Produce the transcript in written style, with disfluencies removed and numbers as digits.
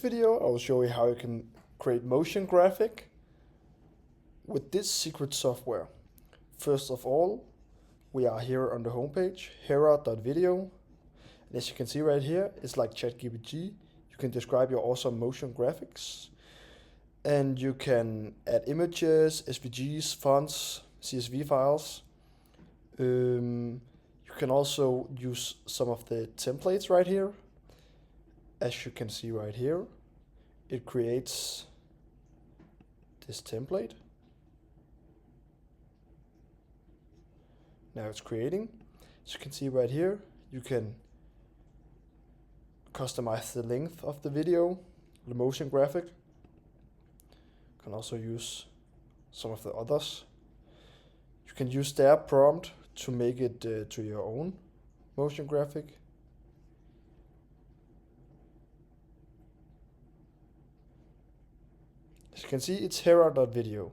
Video, I will show you how you can create motion graphic with this secret software. First of all, we are here on the homepage, hera.video. And as you can see right here, it's like ChatGPT. You can describe your awesome motion graphics. And you can add images, SVGs, fonts, CSV files. You can also use some of the templates right here. As you can see right here, it creates this template. Now it's creating. As you can see right here, you can customize the length of the video, the motion graphic. You can also use some of the others. You can use their prompt to make it to your own motion graphic. As you can see, it's hera.video.